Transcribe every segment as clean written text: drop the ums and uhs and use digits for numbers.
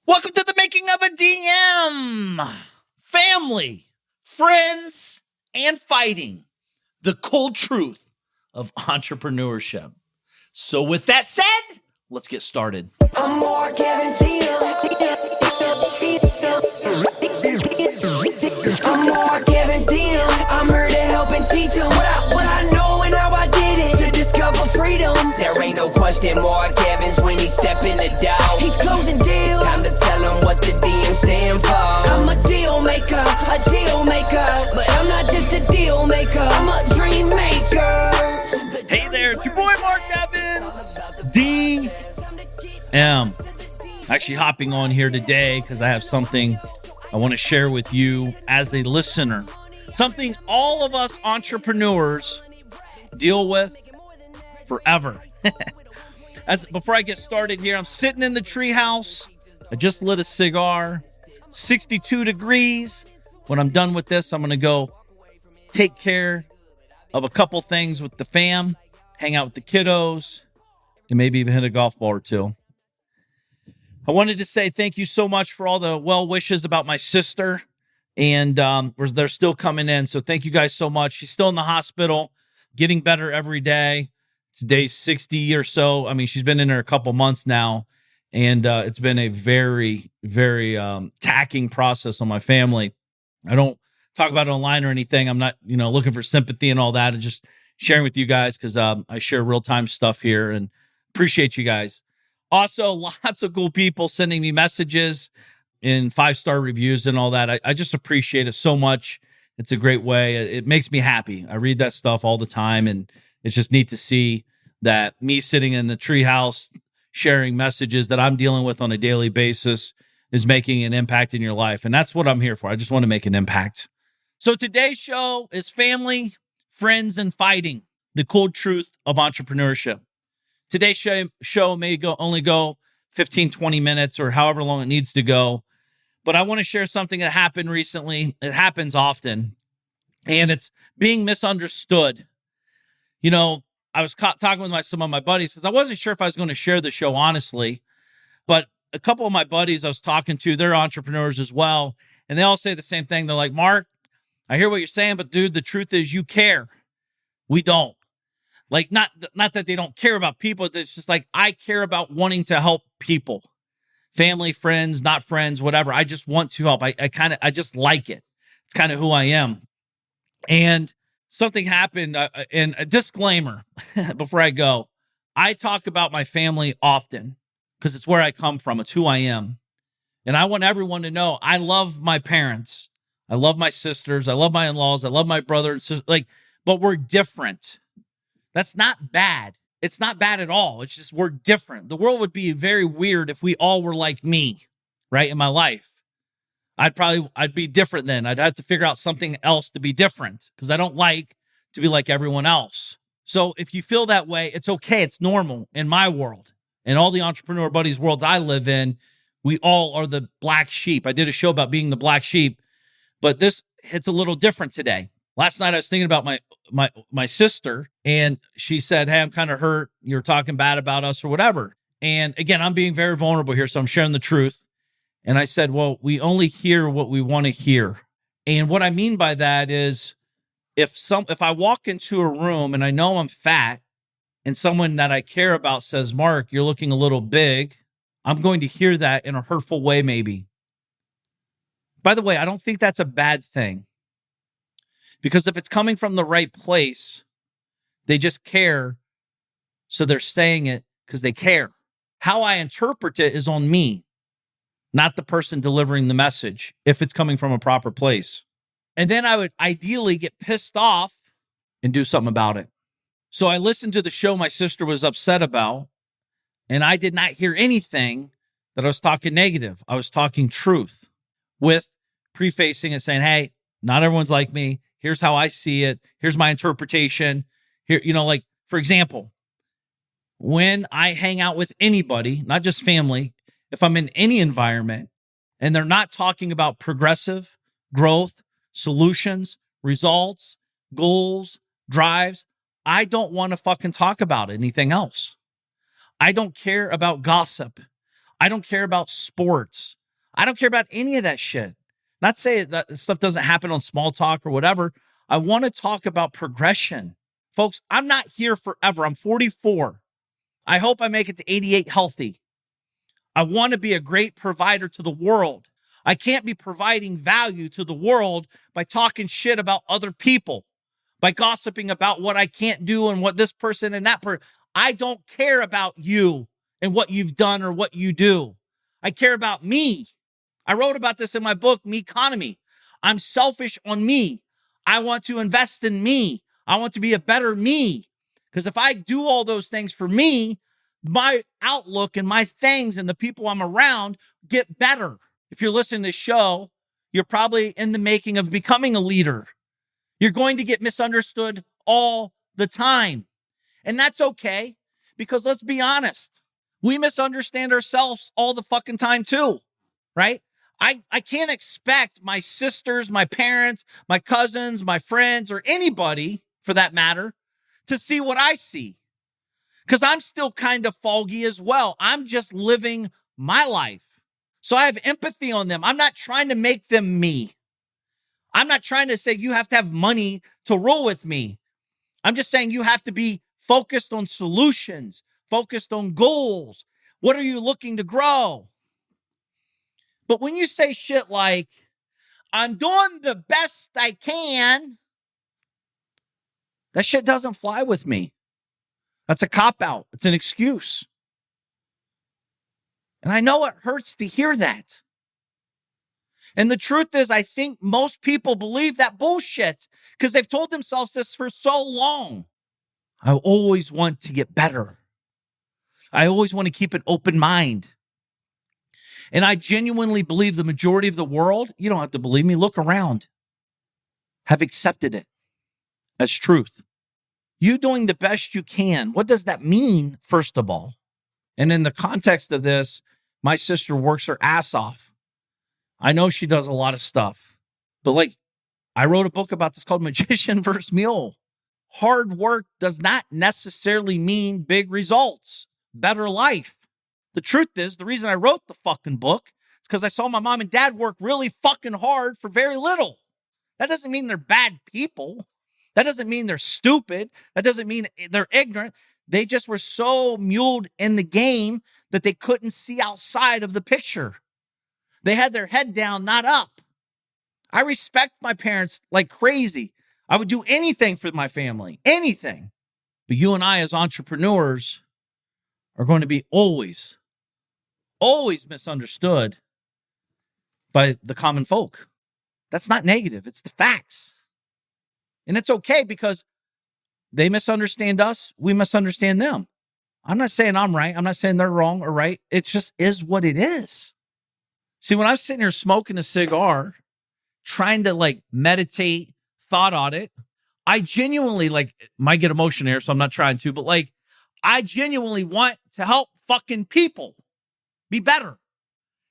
Welcome to the making of a DM. Family, friends, and fighting. The cold truth of entrepreneurship. So with that said, let's get started. I'm more Kevin's DM. I'm more Kevin's DM. I'm here to help and teach him what I know and how I did it. To discover freedom. There ain't no question more Kevin's when he step in the door. He's closing deals. Time to tell him what the DM stand for. I'm a deal maker. But I'm not just a deal maker. I'm a dream maker. Hey there, it's your boy Mark Evans, DM. Actually hopping on here today because I have something I want to share with you as a listener. Something all of us entrepreneurs deal with forever. Before I get started here, I'm sitting in the treehouse. I just lit a cigar. 62 degrees. When I'm done with this, I'm going to go take care of a couple things with the fam, hang out with the kiddos, and maybe even hit a golf ball or two. I wanted to say thank you so much for all the well wishes about my sister, and they're still coming in. So thank you guys so much. She's still in the hospital, getting better every day. It's day 60 or so. I mean, she's been in there a couple months now, and it's been a very, very taxing process on my family. I don't talk about it online or anything. I'm not, looking for sympathy and all that, and just sharing with you guys because I share real-time stuff here and appreciate you guys. Also, lots of cool people sending me messages and 5-star reviews and all that. I just appreciate it so much. It's a great way. It makes me happy. I read that stuff all the time, and it's just neat to see that me sitting in the treehouse sharing messages that I'm dealing with on a daily basis is making an impact in your life. And that's what I'm here for. I just want to make an impact. So today's show is family, friends, and fighting. The cold truth of entrepreneurship. Today's show may only go 15, 20 minutes or however long it needs to go. But I want to share something that happened recently. It happens often. And it's being misunderstood. I was talking with some of my buddies because I wasn't sure if I was going to share the show, honestly. But a couple of my buddies I was talking to, they're entrepreneurs as well. And they all say the same thing. They're like, Mark, I hear what you're saying, but dude, the truth is you care. We don't. Like, not that they don't care about people. It's just like, I care about wanting to help people. Family, friends, not friends, whatever. I just want to help. I just like it. It's kind of who I am. And something happened, and a disclaimer before I go. I talk about my family often because it's where I come from. It's who I am. And I want everyone to know I love my parents. I love my sisters. I love my in-laws. I love my brother and sister. But we're different. That's not bad. It's not bad at all. It's just we're different. The world would be very weird if we all were like me, right, in my life. I'd be different then. I'd have to figure out something else to be different because I don't like to be like everyone else. So if you feel that way, it's okay. It's normal in my world. In all the entrepreneur buddies' worlds I live in, we all are the black sheep. I did a show about being the black sheep, but this hits a little different today. Last night I was thinking about my sister, and she said, hey, I'm kind of hurt. You're talking bad about us or whatever. And again, I'm being very vulnerable here, so I'm sharing the truth. And I said, well, we only hear what we want to hear. And what I mean by that is if I walk into a room and I know I'm fat and someone that I care about says, Mark, you're looking a little big, I'm going to hear that in a hurtful way maybe. By the way, I don't think that's a bad thing. Because if it's coming from the right place, they just care. So they're saying it because they care. How I interpret it is on me, not the person delivering the message, if it's coming from a proper place. And then I would ideally get pissed off and do something about it. So I listened to the show my sister was upset about, and I did not hear anything that I was talking negative. I was talking truth with prefacing and saying, hey, not everyone's like me. Here's how I see it. Here's my interpretation. Here, for example, when I hang out with anybody, not just family, if I'm in any environment and they're not talking about progressive growth, solutions, results, goals, drives, I don't want to fucking talk about anything else. I don't care about gossip. I don't care about sports. I don't care about any of that shit. Not saying that stuff doesn't happen on small talk or whatever. I want to talk about progression. Folks, I'm not here forever. I'm 44. I hope I make it to 88 healthy. I want to be a great provider to the world. I can't be providing value to the world by talking shit about other people, by gossiping about what I can't do and what this person and that person. I don't care about you and what you've done or what you do. I care about me. I wrote about this in my book, Me Economy. I'm selfish on me. I want to invest in me. I want to be a better me. Because if I do all those things for me, my outlook and my things and the people I'm around get better. If you're listening to this show, you're probably in the making of becoming a leader. You're going to get misunderstood all the time. And that's okay, because let's be honest, we misunderstand ourselves all the fucking time too, right? I can't expect my sisters, my parents, my cousins, my friends, or anybody for that matter to see what I see, because I'm still kind of foggy as well. I'm just living my life. So I have empathy on them. I'm not trying to make them me. I'm not trying to say you have to have money to roll with me. I'm just saying you have to be focused on solutions, focused on goals. What are you looking to grow? But when you say shit like, I'm doing the best I can, that shit doesn't fly with me. That's a cop-out. It's an excuse. And I know it hurts to hear that. And the truth is, I think most people believe that bullshit because they've told themselves this for so long. I always want to get better. I always want to keep an open mind. And I genuinely believe the majority of the world, you don't have to believe me, look around, have accepted it as truth. You doing the best you can. What does that mean, first of all? And in the context of this, my sister works her ass off. I know she does a lot of stuff, but like I wrote a book about this called Magician versus Mule. Hard work does not necessarily mean big results, better life. The truth is, the reason I wrote the fucking book is because I saw my mom and dad work really fucking hard for very little. That doesn't mean they're bad people. That doesn't mean they're stupid. That doesn't mean they're ignorant. They just were so muled in the game that they couldn't see outside of the picture. They had their head down, not up. I respect my parents like crazy. I would do anything for my family, anything. But you and I as entrepreneurs are going to be always misunderstood by the common folk. That's not negative. It's the facts. And it's okay because they misunderstand us. We misunderstand them. I'm not saying I'm right. I'm not saying they're wrong or right. It just is what it is. See, when I'm sitting here smoking a cigar, trying to like meditate, thought audit, I genuinely might get emotion here, so I'm not trying to, but I genuinely want to help fucking people be better.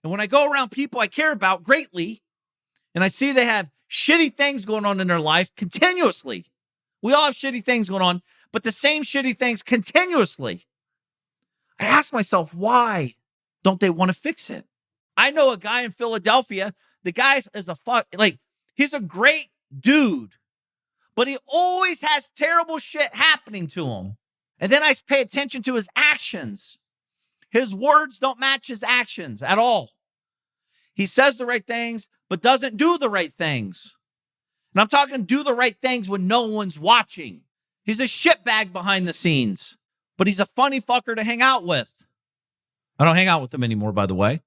And when I go around people I care about greatly, and I see they have shitty things going on in their life continuously. We all have shitty things going on, but the same shitty things continuously. I ask myself, why don't they want to fix it? I know a guy in Philadelphia. The guy is he's a great dude, but he always has terrible shit happening to him. And then I pay attention to his actions. His words don't match his actions at all. He says the right things, but doesn't do the right things. And I'm talking do the right things when no one's watching. He's a shitbag behind the scenes, but he's a funny fucker to hang out with. I don't hang out with him anymore, by the way.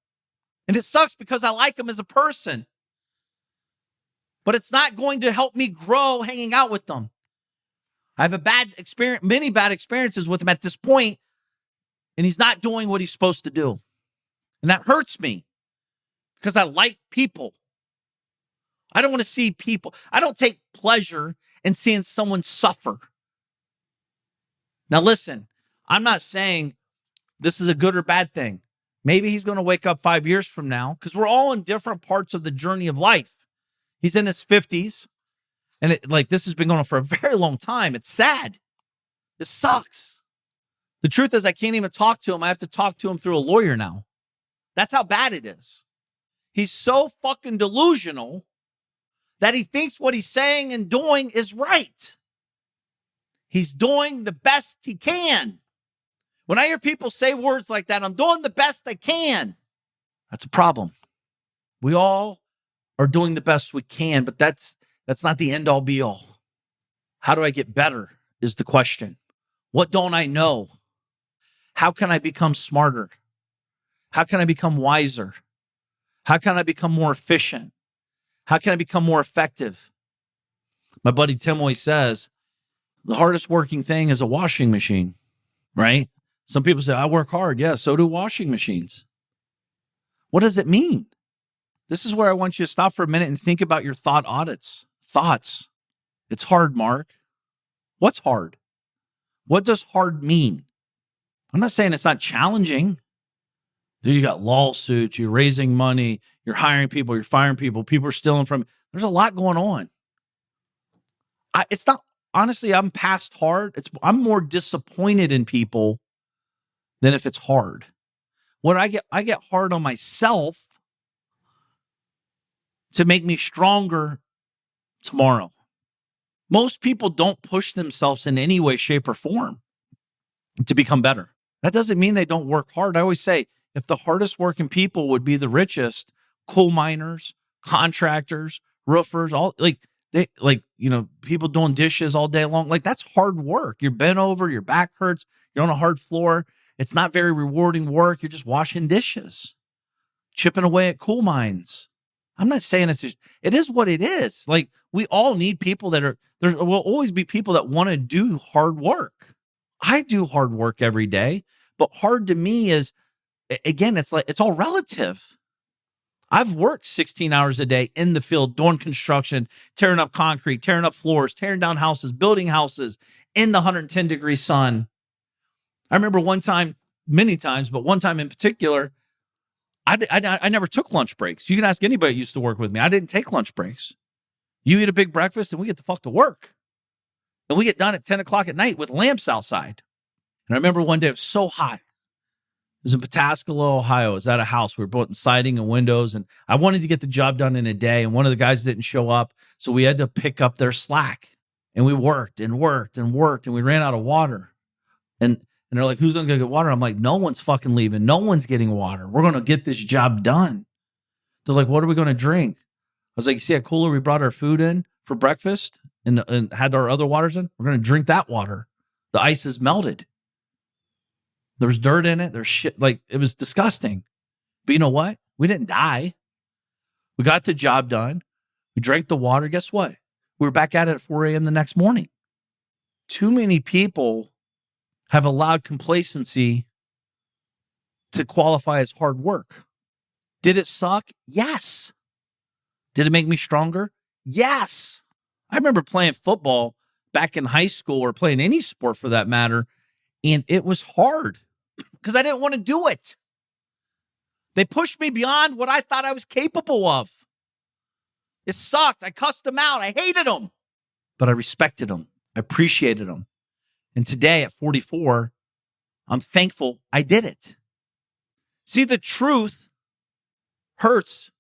And it sucks because I like him as a person. But it's not going to help me grow hanging out with them. I have many bad experiences with him at this point, and he's not doing what he's supposed to do. And that hurts me because I like people. I don't want to see people. I don't take pleasure in seeing someone suffer. Now, listen, I'm not saying this is a good or bad thing. Maybe he's going to wake up 5 years from now because we're all in different parts of the journey of life. He's in his 50s. And this has been going on for a very long time. It's sad. This sucks. The truth is I can't even talk to him. I have to talk to him through a lawyer now. That's how bad it is. He's so fucking delusional that he thinks what he's saying and doing is right. He's doing the best he can. When I hear people say words like that, I'm doing the best I can. That's a problem. We all are doing the best we can, but that's not the end all be all. How do I get better is the question. What don't I know? How can I become smarter? How can I become wiser? How can I become more efficient? How can I become more effective? My buddy Tim always says, the hardest working thing is a washing machine, right? Some people say, I work hard. Yeah, so do washing machines. What does it mean? This is where I want you to stop for a minute and think about your thought audits. Thoughts. It's hard, Mark. What's hard? What does hard mean? I'm not saying it's not challenging. Dude, you got lawsuits, you're raising money, you're hiring people, you're firing people, people are stealing from you. There's a lot going on. It's not, honestly, I'm past hard. I'm more disappointed in people than if it's hard. What I get hard on myself to make me stronger tomorrow. Most people don't push themselves in any way, shape, or form to become better. That doesn't mean they don't work hard. I always say, if the hardest working people would be the richest, coal miners, contractors, roofers, all people doing dishes all day long, like that's hard work. You're bent over, your back hurts, you're on a hard floor. It's not very rewarding work. You're just washing dishes, chipping away at coal mines. I'm not saying it is what it is. Like, we all need people there will always be people that want to do hard work. I do hard work every day, but hard to me is, again, it's all relative. I've worked 16 hours a day in the field, doing construction, tearing up concrete, tearing up floors, tearing down houses, building houses in the 110-degree sun. I remember one time, many times, but one time in particular, I never took lunch breaks. You can ask anybody who used to work with me. I didn't take lunch breaks. You eat a big breakfast and we get the fuck to work. And we get done at 10 o'clock at night with lamps outside. And I remember one day it was so hot. It was in Pataskala, Ohio. It was at a house. We were putting siding and windows, and I wanted to get the job done in a day, and one of the guys didn't show up, so we had to pick up their slack. And we worked and worked and worked, and we ran out of water. And they're like, who's going to go get water? I'm like, no one's fucking leaving. No one's getting water. We're going to get this job done. They're like, what are we going to drink? I was like, you see that cooler we brought our food in for breakfast and had our other waters in? We're going to drink that water. The ice is melted. There's dirt in it. There's shit. Like, it was disgusting. But you know what? We didn't die. We got the job done. We drank the water. Guess what? We were back at it at 4 a.m. the next morning. Too many people have allowed complacency to qualify as hard work. Did it suck? Yes. Did it make me stronger? Yes. I remember playing football back in high school, or playing any sport for that matter, and it was hard because I didn't want to do it. They pushed me beyond what I thought I was capable of. It sucked. I cussed them out. I hated them. But I respected them. I appreciated them. And today at 44, I'm thankful I did it. See, the truth hurts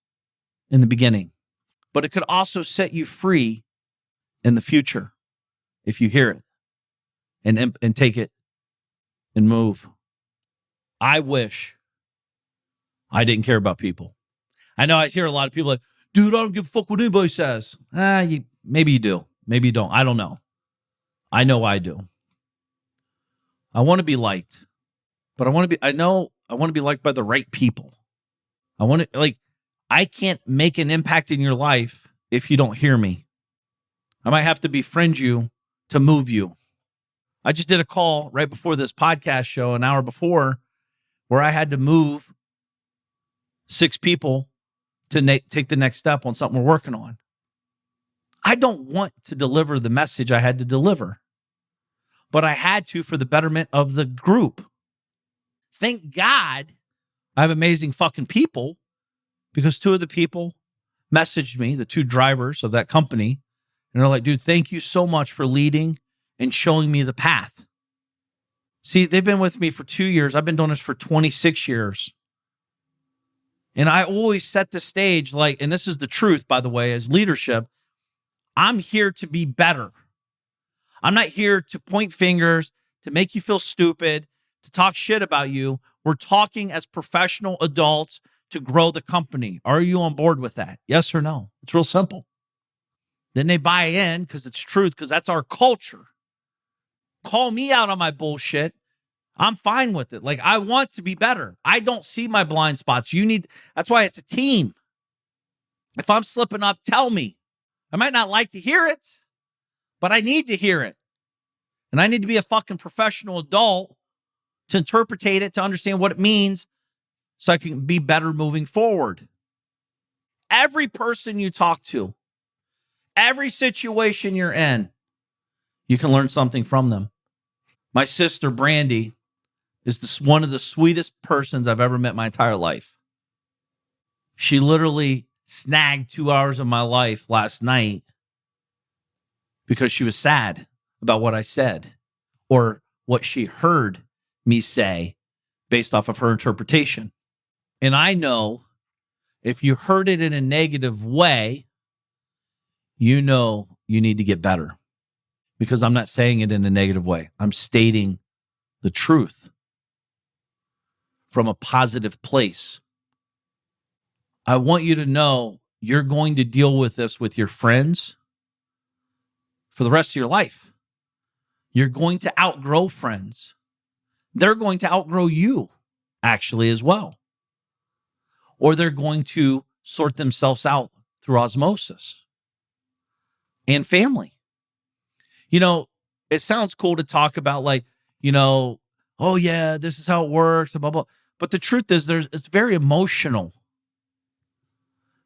in the beginning, but it could also set you free in the future if you hear it and take it and move. I wish I didn't care about people. I know I hear a lot of people like, dude, I don't give a fuck what anybody says. Maybe you do. Maybe you don't. I don't know. I know I do. I want to be liked, but I want to be liked by the right people. I can't make an impact in your life if you don't hear me. I might have to befriend you to move you. I just did a call right before this podcast show, an hour before, where I had to move 6 people to take the next step on something we're working on. I don't want to deliver the message I had to deliver, but I had to for the betterment of the group. Thank God I have amazing fucking people, because 2 of the people messaged me, the 2 drivers of that company, and they're like, dude, thank you so much for leading and showing me the path. See, they've been with me for 2 years. I've been doing this for 26 years. And I always set the stage like, and this is the truth, by the way, as leadership, I'm here to be better. I'm not here to point fingers, to make you feel stupid, to talk shit about you. We're talking as professional adults to grow the company. Are you on board with that? Yes or no? It's real simple. Then they buy in because it's truth, because that's our culture. Call me out on my bullshit. I'm fine with it. Like, I want to be better. I don't see my blind spots. That's why it's a team. If I'm slipping up, tell me. I might not like to hear it, but I need to hear it. And I need to be a fucking professional adult to interpretate it, to understand what it means so I can be better moving forward. Every person you talk to, every situation you're in, you can learn something from them. My sister, Brandy, is one of the sweetest persons I've ever met in my entire life. She literally snagged 2 hours of my life last night because she was sad about what I said or what she heard me say based off of her interpretation. And I know if you heard it in a negative way, you know you need to get better, because I'm not saying it in a negative way. I'm stating the truth from a positive place. I want you to know you're going to deal with this with your friends for the rest of your life. You're going to outgrow friends. They're going to outgrow you, actually, as well. Or they're going to sort themselves out through osmosis. And family. You know, it sounds cool to talk about, like, you know, oh yeah, this is how it works, blah, blah. But the truth is, it's very emotional.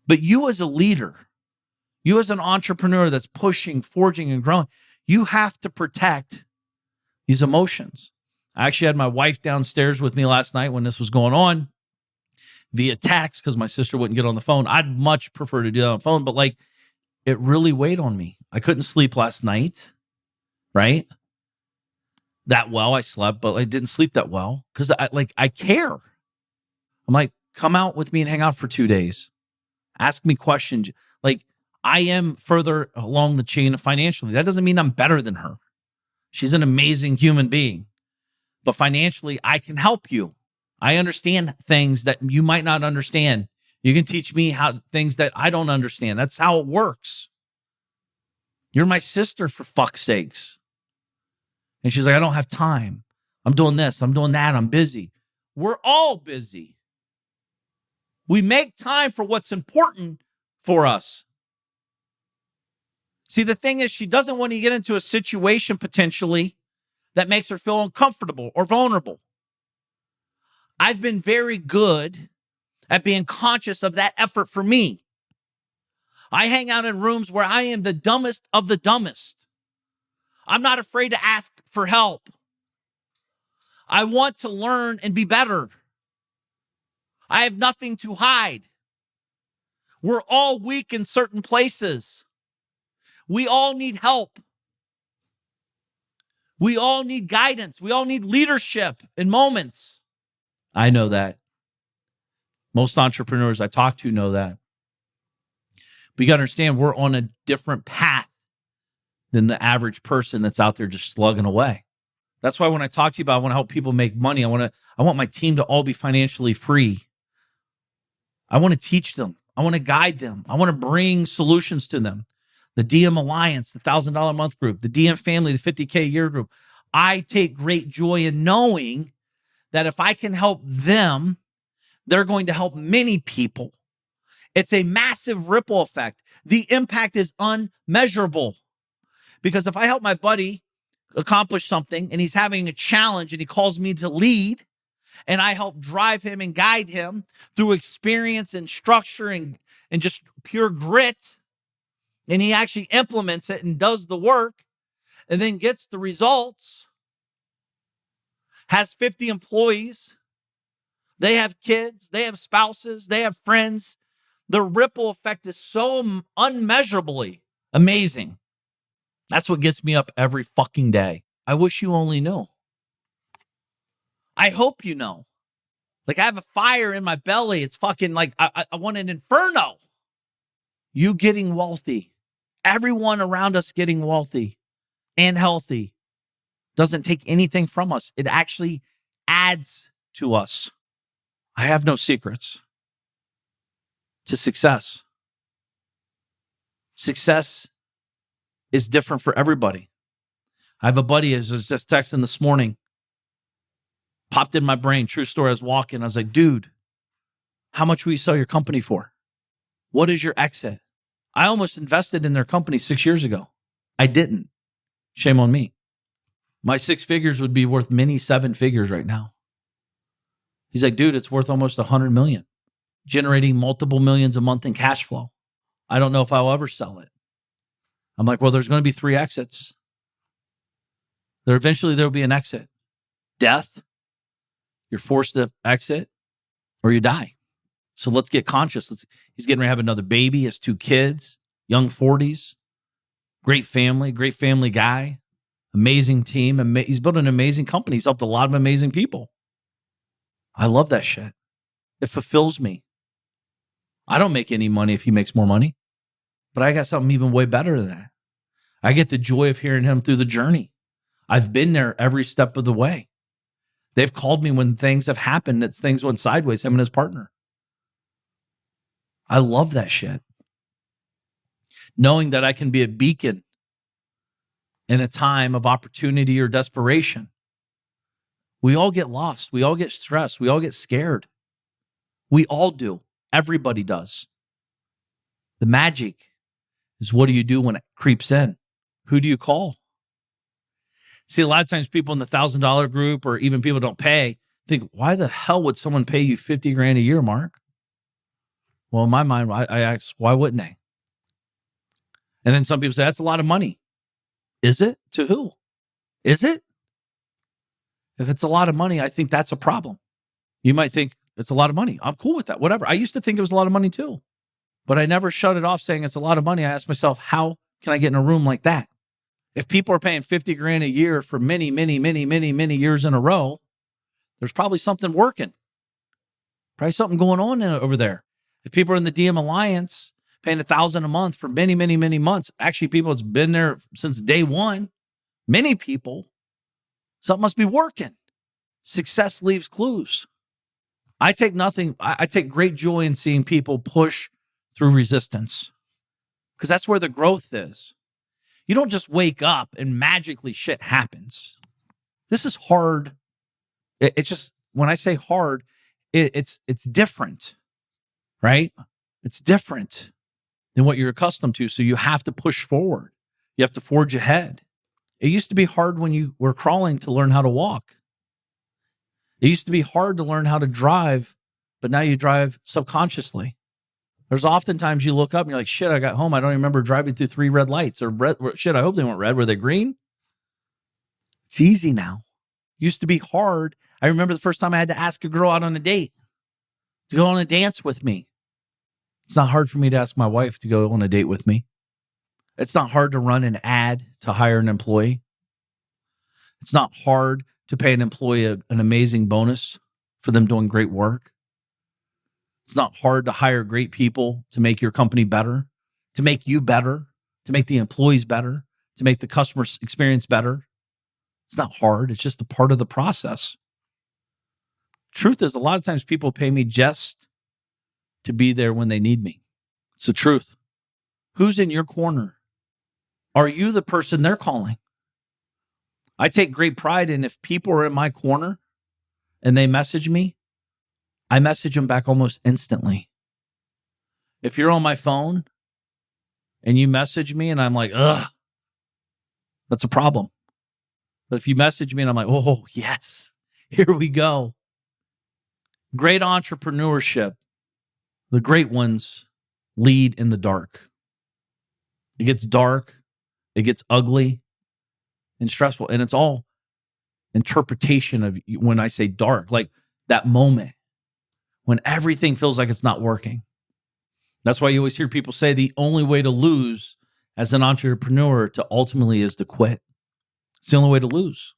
But you as a leader, you as an entrepreneur that's pushing, forging, and growing, you have to protect these emotions. I actually had my wife downstairs with me last night when this was going on via text, because my sister wouldn't get on the phone. I'd much prefer to do that on the phone, but like, it really weighed on me. I couldn't sleep last night, right? That well, I slept, but I didn't sleep that well because I care. I'm like, come out with me and hang out for 2 days. Ask me questions. Like, I am further along the chain financially. That doesn't mean I'm better than her. She's an amazing human being. But financially, I can help you. I understand things that you might not understand. You can teach me things that I don't understand. That's how it works. You're my sister, for fuck's sakes. And she's like, I don't have time. I'm doing this. I'm doing that. I'm busy. We're all busy. We make time for what's important for us. See, the thing is, she doesn't want to get into a situation potentially that makes her feel uncomfortable or vulnerable. I've been very good at being conscious of that effort for me. I hang out in rooms where I am the dumbest of the dumbest. I'm not afraid to ask for help. I want to learn and be better. I have nothing to hide. We're all weak in certain places. We all need help. We all need guidance. We all need leadership in moments. I know that. Most entrepreneurs I talk to know that. But you got to understand, we're on a different path than the average person that's out there just slugging away. That's why when I talk to you about, I want to help people make money. I want my team to all be financially free. I want to teach them. I want to guide them. I want to bring solutions to them. The DM Alliance, the $1,000 a month group, the DM family, the 50K a year group. I take great joy in knowing that if I can help them, they're going to help many people. It's a massive ripple effect. The impact is unmeasurable. Because if I help my buddy accomplish something and he's having a challenge and he calls me to lead, and I help drive him and guide him through experience and structure and just pure grit, and he actually implements it and does the work and then gets the results, has 50 employees, they have kids, they have spouses, they have friends. The ripple effect is so unmeasurably amazing. That's what gets me up every fucking day. I wish you only knew. I hope you know. Like I have a fire in my belly. It's fucking like I want an inferno. You getting wealthy, everyone around us getting wealthy and healthy doesn't take anything from us. It actually adds to us. I have no secrets to success. Success is different for everybody. I have a buddy who was just texting this morning, popped in my brain, true story. I was walking. I was like, dude, how much will you sell your company for? What is your exit? I almost invested in their company 6 years ago. I didn't. Shame on me. My 6 figures would be worth many 7 figures right now. He's like, dude, it's worth almost 100 million, generating multiple millions a month in cash flow. I don't know if I'll ever sell it. I'm like, well, there's going to be 3 exits. Eventually there'll be an exit. Death, you're forced to exit, or you die. So let's get conscious. He's getting ready to have another baby, has 2 kids, young 40s, great family guy, amazing team. He's built an amazing company. He's helped a lot of amazing people. I love that shit. It fulfills me. I don't make any money if he makes more money, but I got something even way better than that. I get the joy of hearing him through the journey. I've been there every step of the way. They've called me when things have happened, that things went sideways, him and his partner. I love that shit. Knowing that I can be a beacon in a time of opportunity or desperation. We all get lost. We all get stressed. We all get scared. We all do. Everybody does. The magic is, what do you do when it creeps in? Who do you call? See, a lot of times people in the $1,000 group, or even people don't pay, think, why the hell would someone pay you 50 grand a year, Mark? Well, in my mind, I ask, why wouldn't they? And then some people say, that's a lot of money. Is it? To who? Is it? If it's a lot of money, I think that's a problem. You might think it's a lot of money. I'm cool with that, whatever. I used to think it was a lot of money too, but I never shut it off saying it's a lot of money. I asked myself, how can I get in a room like that? If people are paying 50 grand a year for many years in a row, there's probably something working. Probably something going on over there. If people are in the DM Alliance paying $1,000 a month for many months, actually people that's been there since day one, many people, something must be working. Success leaves clues. I take great joy in seeing people push through resistance, because that's where the growth is. You don't just wake up and magically shit happens. This is hard. It's just, when I say hard, it's different, right? It's different than what you're accustomed to. So you have to push forward. You have to forge ahead. It used to be hard when you were crawling to learn how to walk. It used to be hard to learn how to drive, but now you drive subconsciously. There's oftentimes you look up and you're like, shit, I got home. I don't even remember driving through 3 red lights, or shit, I hope they weren't red. Were they green? It's easy now. Used to be hard. I remember the first time I had to ask a girl out on a date to go on a dance with me. It's not hard for me to ask my wife to go on a date with me. It's not hard to run an ad to hire an employee. It's not hard to pay an employee an amazing bonus for them doing great work. It's not hard to hire great people to make your company better, to make you better, to make the employees better, to make the customer experience better. It's not hard. It's just a part of the process. Truth is, a lot of times people pay me just to be there when they need me. It's the truth. Who's in your corner? Are you the person they're calling? I take great pride in, if people are in my corner and they message me, I message them back almost instantly. If you're on my phone and you message me and I'm like, ugh, that's a problem. But if you message me and I'm like, oh, yes, here we go. Great entrepreneurship. The great ones lead in the dark. It gets dark, it gets ugly and stressful. And it's all interpretation of when I say dark, like that moment when everything feels like it's not working. That's why you always hear people say the only way to lose as an entrepreneur to ultimately is to quit. It's the only way to lose.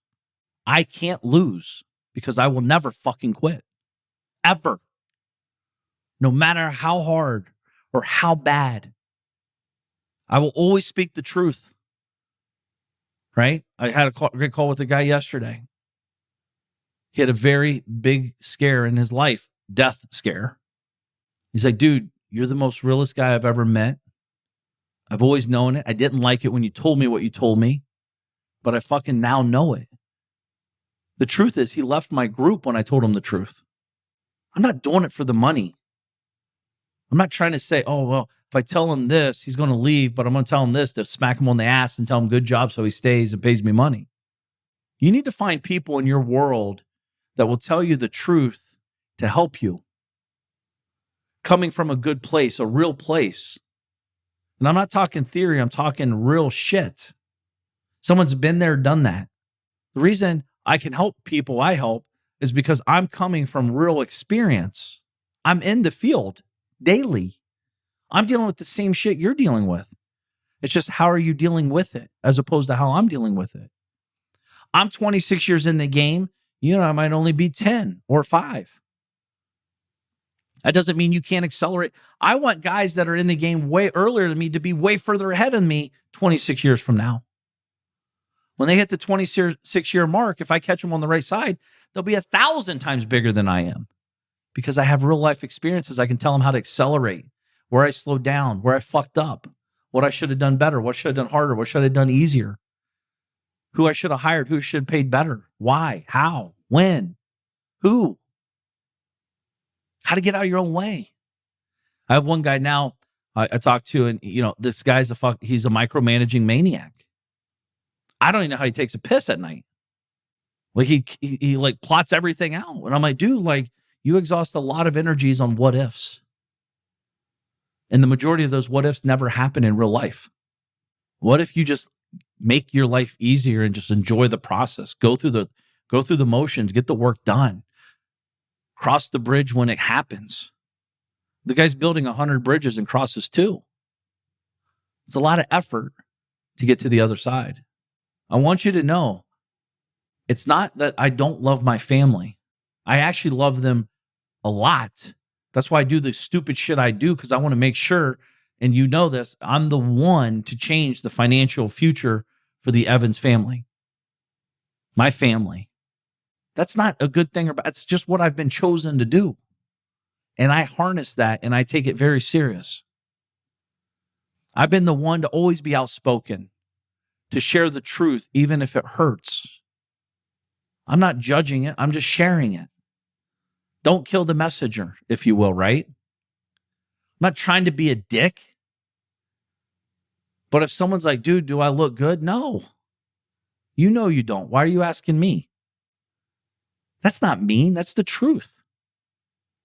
I can't lose because I will never fucking quit. ever. No matter how hard or how bad, I will always speak the truth. Right? I had a great call with a guy yesterday. He had a very big scare in his life, death scare. He's like, dude, you're the most realest guy I've ever met. I've always known it. I didn't like it when you told me what you told me, but I fucking now know it. The truth is, he left my group when I told him the truth. I'm not doing it for the money. I'm not trying to say, oh, well, if I tell him this, he's going to leave, but I'm going to tell him this to smack him on the ass and tell him good job so he stays and pays me money. You need to find people in your world that will tell you the truth to help you. Coming from a good place, a real place. And I'm not talking theory, I'm talking real shit. Someone's been there, done that. The reason I can help people I help is because I'm coming from real experience. I'm in the field daily. I'm dealing with the same shit you're dealing with. It's just how are you dealing with it as opposed to how I'm dealing with it. I'm 26 years in the game. You know, I might only be 10 or 5. That doesn't mean you can't accelerate. I want guys that are in the game way earlier than me to be way further ahead of me 26 years from now. When they hit the 26-year mark, if I catch them on the right side, they'll be 1,000 times bigger than I am because I have real life experiences. I can tell them how to accelerate, where I slowed down, where I fucked up, what I should have done better, what should I have done harder, what should I have done easier, who I should have hired, who should have paid better, why, how, when, who, how to get out of your own way. I have one guy now I talk to, and this guy's he's a micromanaging maniac. I don't even know how he takes a piss at night. Like he like plots everything out. And I'm like, dude, like you exhaust a lot of energies on what ifs. And the majority of those what ifs never happen in real life. What if you just make your life easier and just enjoy the process, go through the motions, get the work done, cross the bridge when it happens. The guy's building 100 bridges and crosses 2. It's a lot of effort to get to the other side. I want you to know, it's not that I don't love my family. I actually love them a lot. That's why I do the stupid shit I do, because I want to make sure, and you know this, I'm the one to change the financial future for the Evans family. My family. That's not a good thing. It's just what I've been chosen to do. And I harness that and I take it very serious. I've been the one to always be outspoken, to share the truth, even if it hurts. I'm not judging it. I'm just sharing it. Don't kill the messenger, if you will, right? I'm not trying to be a dick. But if someone's like, dude, do I look good? No. You know you don't. Why are you asking me? That's not mean. That's the truth.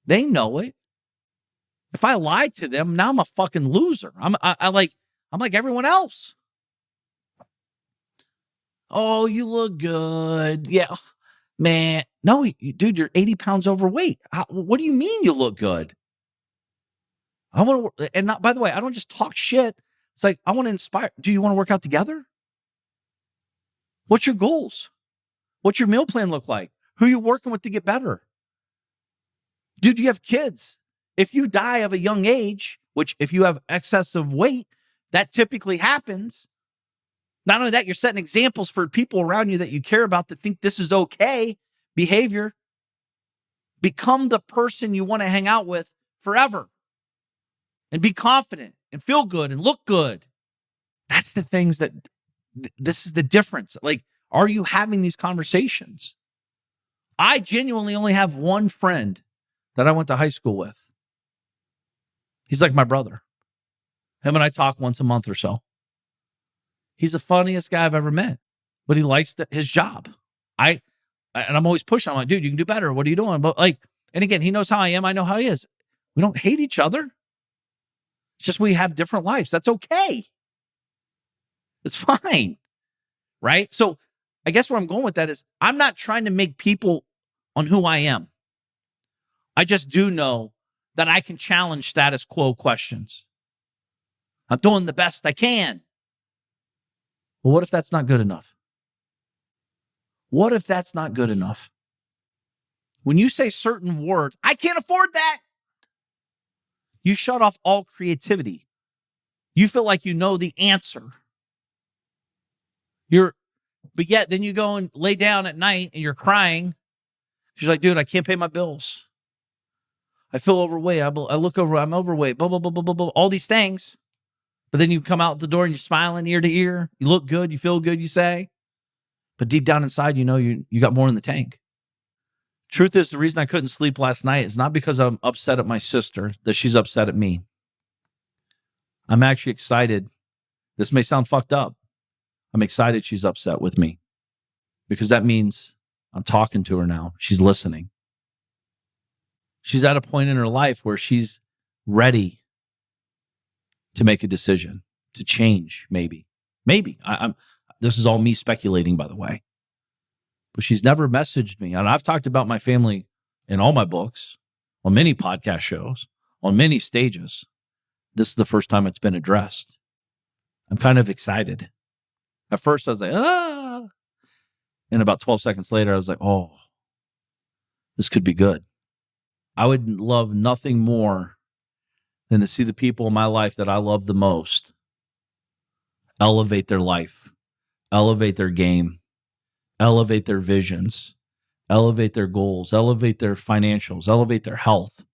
They know it. If I lied to them, now I'm a fucking loser. I'm like everyone else. Oh, you look good. Yeah, man. No, dude, you're 80 pounds overweight. What do you mean you look good? I want to, and not, by the way, I don't just talk shit. It's like, I want to inspire. Do you want to work out together? What's your goals? What's your meal plan look like? Who are you working with to get better? Dude, you have kids. If you die of a young age, which if you have excessive weight, that typically happens. Not only that, you're setting examples for people around you that you care about that think this is okay behavior. Become the person you want to hang out with forever. And be confident and feel good and look good. That's the things that, this is the difference. Like, are you having these conversations? I genuinely only have one friend that I went to high school with. He's like my brother. Him and I talk once a month or so. He's the funniest guy I've ever met, but he likes his job. And I'm always pushing. I'm like, dude, you can do better. What are you doing? But like, and again, he knows how I am. I know how he is. We don't hate each other. It's just we have different lives. That's okay. It's fine. Right? So I guess where I'm going with that is I'm not trying to make people on who I am. I just do know that I can challenge status quo questions. I'm doing the best I can. Well, what if that's not good enough? What if that's not good enough? When you say certain words, I can't afford that, you shut off all creativity. You feel like you know the answer. But yet then you go and lay down at night and you're crying. You're like, dude, I can't pay my bills. I feel overweight. I look over, I'm overweight, blah, blah, blah, blah, blah, blah, all these things. But then you come out the door and you're smiling ear to ear. You look good. You feel good, you say. But deep down inside, you know you got more in the tank. Truth is, the reason I couldn't sleep last night is not because I'm upset at my sister, that she's upset at me. I'm actually excited. This may sound fucked up. I'm excited she's upset with me because that means I'm talking to her now. She's listening. She's at a point in her life where she's ready to make a decision, to change, maybe. This is all me speculating, by the way. But she's never messaged me. And I've talked about my family in all my books, on many podcast shows, on many stages. This is the first time it's been addressed. I'm kind of excited. At first, I was like, ah. And about 12 seconds later, I was like, oh, this could be good. I would love nothing more than to see the people in my life that I love the most elevate their life, elevate their game, elevate their visions, elevate their goals, elevate their financials, elevate their health.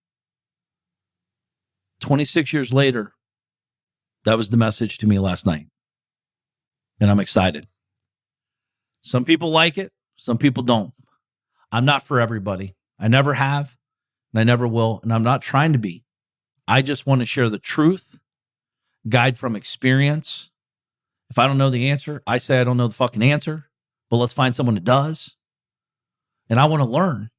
26 years later, that was the message to me last night. And I'm excited. Some people like it. Some people don't. I'm not for everybody. I never have, and I never will, and I'm not trying to be. I just want to share the truth, guide from experience. If I don't know the answer, I say I don't know the fucking answer, but let's find someone that does. And I want to learn.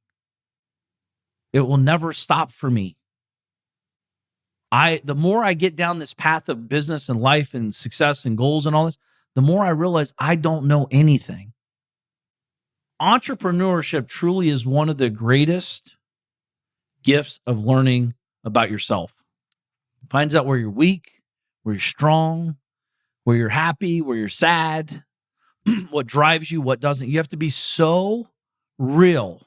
It will never stop for me. The more I get down this path of business and life and success and goals and all this, the more I realize I don't know anything. Entrepreneurship truly is one of the greatest gifts of learning about yourself. It finds out where you're weak, where you're strong, where you're happy, where you're sad, what drives you, what doesn't. You have to be so real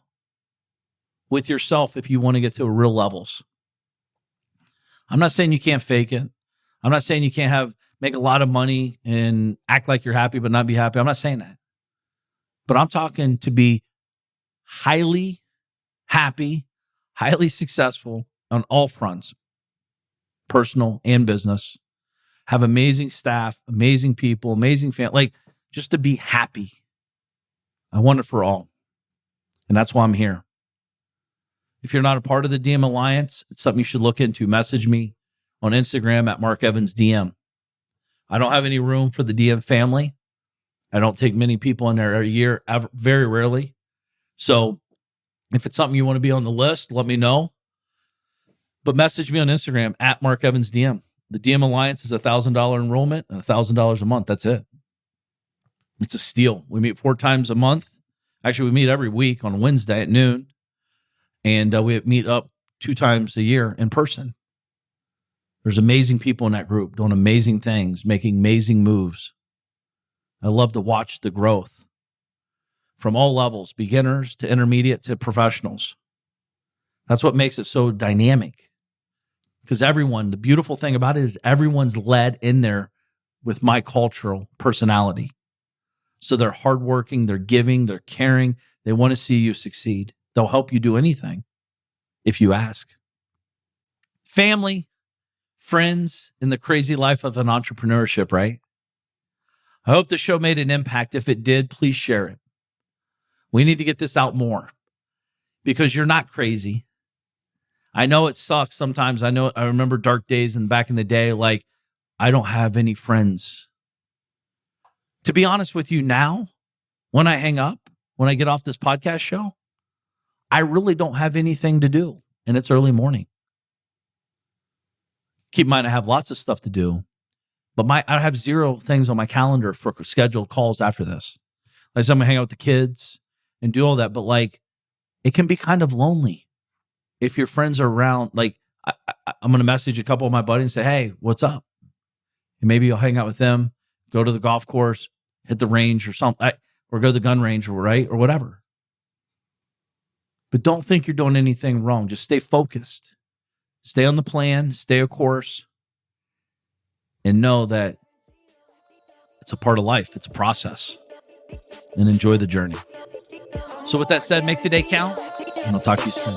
with yourself if you want to get to real levels. I'm not saying you can't fake it. I'm not saying you can't make a lot of money and act like you're happy but not be happy. I'm not saying that. But I'm talking to be highly happy, highly successful on all fronts, personal and business. Have amazing staff, amazing people, amazing family. Like, just to be happy. I want it for all. And that's why I'm here. If you're not a part of the DM Alliance, it's something you should look into. Message me on Instagram at Mark Evans DM. I don't have any room for the DM family. I don't take many people in there a year, very rarely. So if it's something you want to be on the list, let me know. But message me on Instagram at Mark Evans DM. The DM Alliance is $1,000 enrollment and $1,000 a month. That's it. It's a steal. We meet 4 times a month. Actually, we meet every week on Wednesday at noon. And we meet up 2 times a year in person. There's amazing people in that group doing amazing things, making amazing moves. I love to watch the growth from all levels, beginners to intermediate to professionals. That's what makes it so dynamic. Because the beautiful thing about it is everyone's led in there with my cultural personality. So they're hardworking, they're giving, they're caring. They want to see you succeed. They'll help you do anything if you ask. Family, friends, in the crazy life of an entrepreneurship, right? I hope the show made an impact. If it did, please share it. We need to get this out more because you're not crazy. I know it sucks sometimes. I remember dark days and back in the day, like I don't have any friends. To be honest with you now, when I hang up, when I get off this podcast show, I really don't have anything to do, and it's early morning. Keep in mind, I have lots of stuff to do, but I have 0 things on my calendar for scheduled calls after this. Like I'm gonna hang out with the kids and do all that, but like it can be kind of lonely if your friends are around. Like I'm gonna message a couple of my buddies and say, "Hey, what's up?" And maybe you'll hang out with them, go to the golf course, hit the range or something, or go to the gun range, or whatever. But don't think you're doing anything wrong. Just stay focused. Stay on the plan, stay a course, and know that it's a part of life. It's a process. And enjoy the journey. So with that said, make today count, and I'll talk to you soon.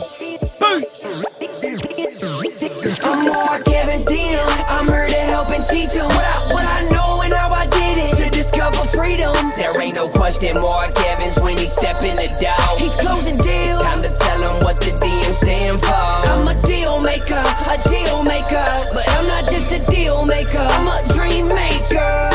I'm Mark Evans Dean. I'm here to help and teach them what I know and how I did it. To discover freedom. There ain't no question Mark Evans when he step in the door. He's closing deals. Time to tell him what the DM stand for. I'm a deal maker, but I'm not just a deal maker. I'm a dream maker.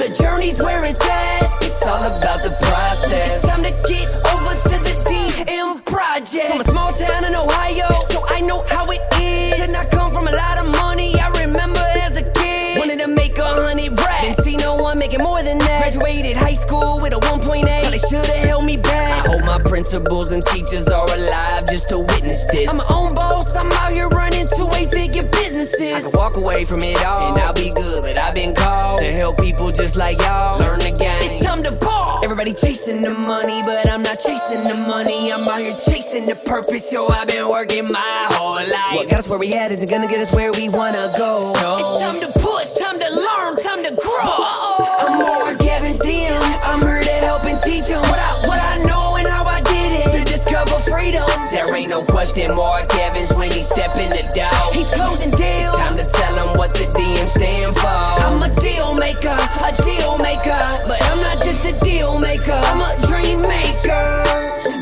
The journey's where it's at. It's all about the process. It's time to get over to the DM project. From a small town in Ohio, so I know how it is. And I come from a lot of money. I remember as a kid, wanted to make 100 racks. Didn't see no one making more than that. Graduated high school with a 1.8. Thought they should've held me back. I hope my principals and teachers are alive just to witness this. I'm my own boss. I'm out here running 2-8-figure businesses. I can walk away from it all and I'll be good, but I've been called to help people just like y'all learn the game. It's time to ball. Everybody chasing the money, but I'm not chasing the money. I'm out here chasing the purpose. Yo, I've been working my whole life. What got us where we at isn't gonna get us where we wanna go. So it's time to push, time to learn, time to grow. I'm Mark Evans DM. I'm here to help and teach them what I know and how I did it. To discover freedom. There ain't no question Mark Evans when he step in the door. He's closing deals. Time to tell him what the DM stand for. I'm a deal maker, but I'm not just a deal maker. I'm a dream maker.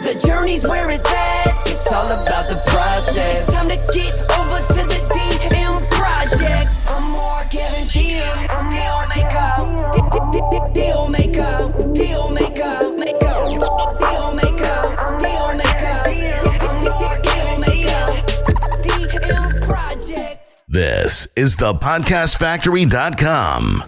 The journey's where it's at. It's all about the process. It's time to get over to the DM project. I'm Mark Evans here. Deal maker. Deal maker. Deal maker. Deal maker. Deal maker. Deal maker. DM project. This is the podcastfactory.com.